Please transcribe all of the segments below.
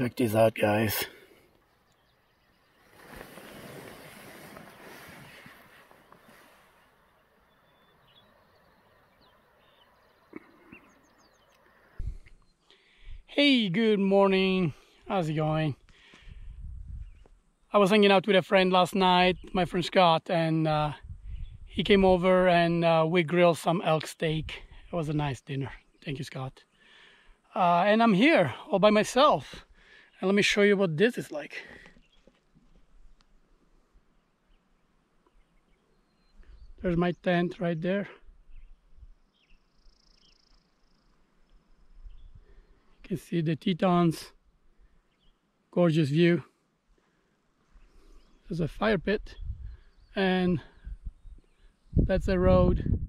Check this out, guys. Hey, good morning. How's it going? I was hanging out with a friend last night, my friend Scott, and he came over and we grilled some elk steak. It was a nice dinner. Thank you, Scott. And I'm here all by myself. And let me show you what this is like. There's my tent right there. You can see the Tetons. Gorgeous view. There's a fire pit. And that's a road.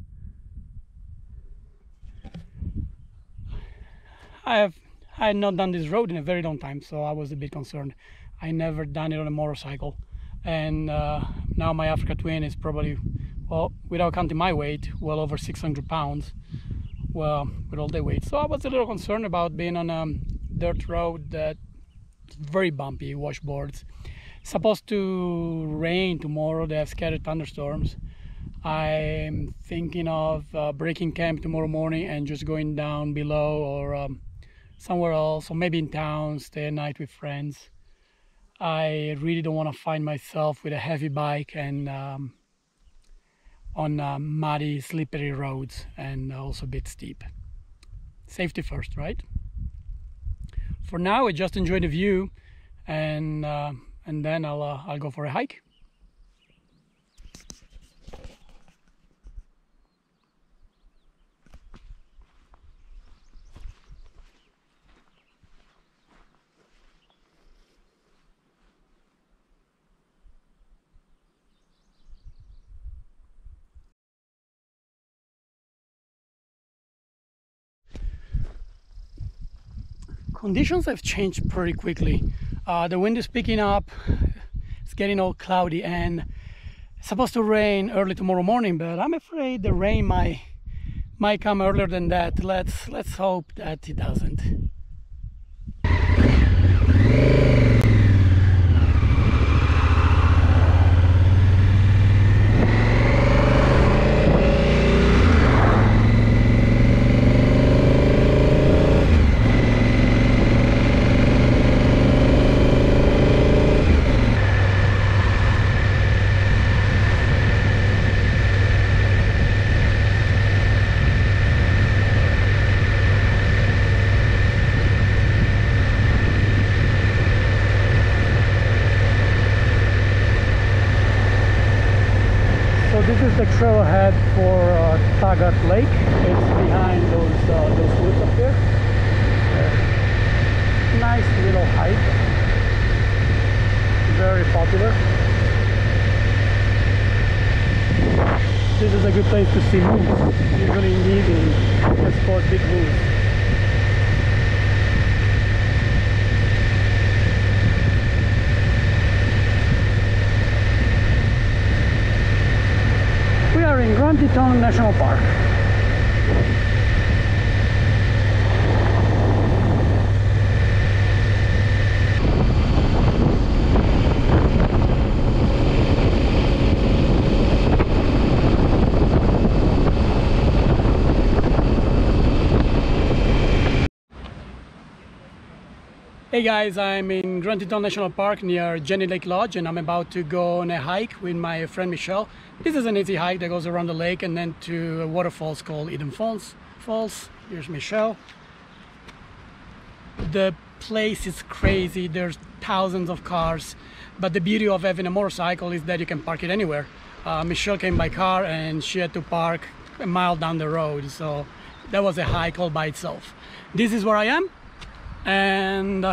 I had not done this road in a very long time, so I was a bit concerned. I never done it on a motorcycle, and now my Africa Twin is probably, well, without counting my weight, well over 600 pounds, well, with all the weight. So I was a little concerned about being on a dirt road that's very bumpy, washboards. Supposed to rain tomorrow. They have scattered thunderstorms. I'm thinking of breaking camp tomorrow morning and just going down below or somewhere else, or maybe in town, stay a night with friends. I really don't want to find myself with a heavy bike and on muddy, slippery roads, and also a bit steep. Safety first, right? For now, I just enjoy the view, and then I'll go for a hike. Conditions have changed pretty quickly. The wind is picking up, it's getting all cloudy, and it's supposed to rain early tomorrow morning, but I'm afraid the rain might come earlier than that. Let's hope that it doesn't. This is the trail ahead for Taggart Lake. It's behind those woods up there. Nice little hike. Very popular. This is a good place to see moose. Usually in the evening, they spot big moose. We are in Teton National Park. Hey guys, I'm in Teton National Park near Jenny Lake Lodge, and I'm about to go on a hike with my friend Michelle. This is an easy hike that goes around the lake and then to a waterfall called Eden Falls. Here's Michelle. The place is crazy. There's thousands of cars, but the beauty of having a motorcycle is that you can park it anywhere. Michelle came by car and she had to park a mile down the road, so that was a hike all by itself. This is where I am. And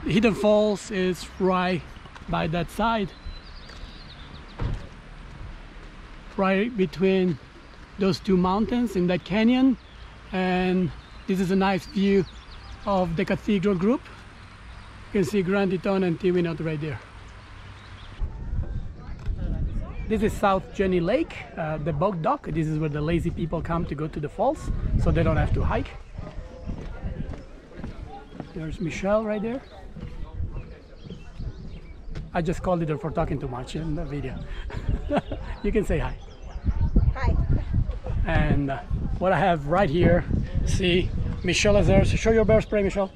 Hidden Falls is right by that side, right between those two mountains in that canyon, and this is a nice view of the cathedral group. You can see Grand Teton and Teton right there. This is South Jenny Lake, the boat dock. This is where the lazy people come to go to the falls, so they don't have to hike. There's Michelle right there. I just called her for talking too much in the video. You can say hi. Hi. And what I have right here, see, Michelle is there. So show your bear spray, Michelle.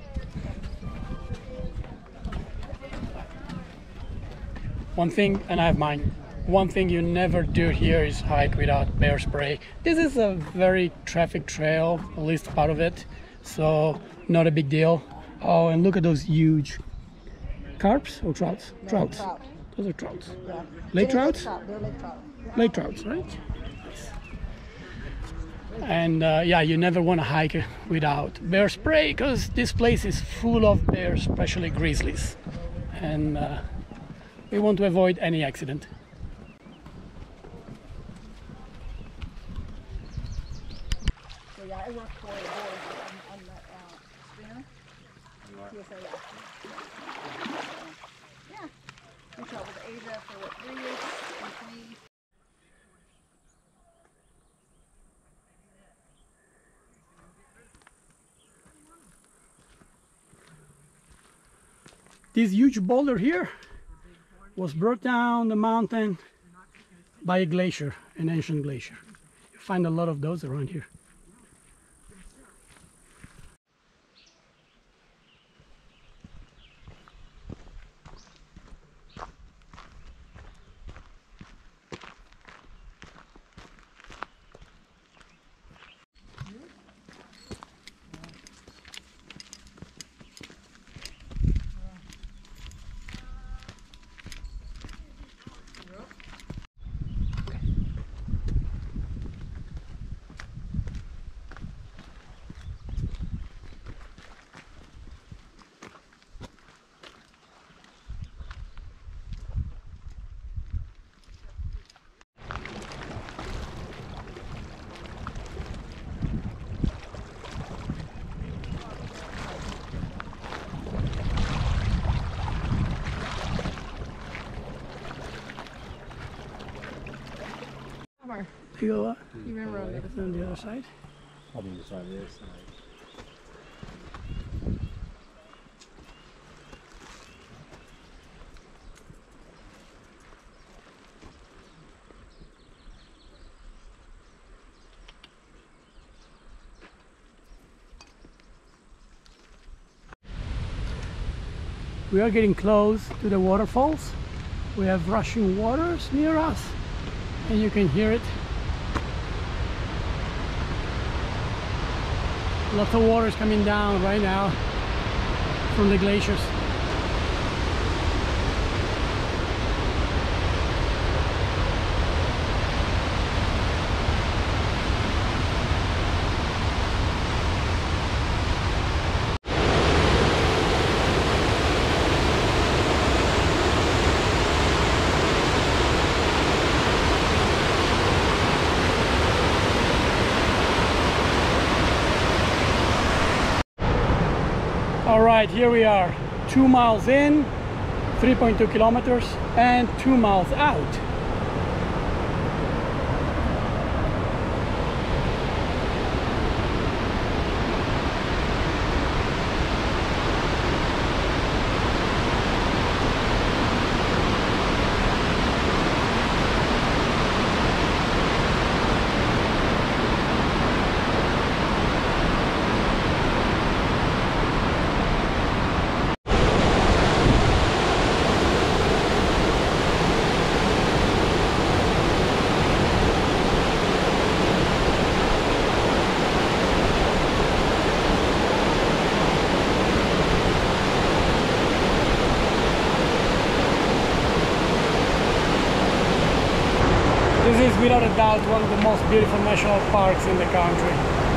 One thing, and I have mine. One thing you never do here is hike without bear spray. This is a very traffic trail, at least part of it, so not a big deal. Oh, and look at those huge carps or trouts? No, Trouts. trout. Those are trouts. Yeah. Lake They're trouts? They're lake trout. Lake trouts, right? And yeah, you never want to hike without bear spray because this place is full of bears, especially grizzlies, and we want to avoid any accident. So yeah, I work for a board on that streamer. TSA, yeah. We traveled to Asia for what, 3 years in 20. This huge boulder here was brought down the mountain by a glacier, an ancient glacier. You find a lot of those around here. You go what? You remember On the other side? Probably the side of this side. We are getting close to the waterfalls. We have rushing waters near us, and you can hear it. Lots of water is coming down right now from the glaciers. All right, here we are, 2 miles in, 3.2 kilometers, and 2 miles out. This is without a doubt one of the most beautiful national parks in the country.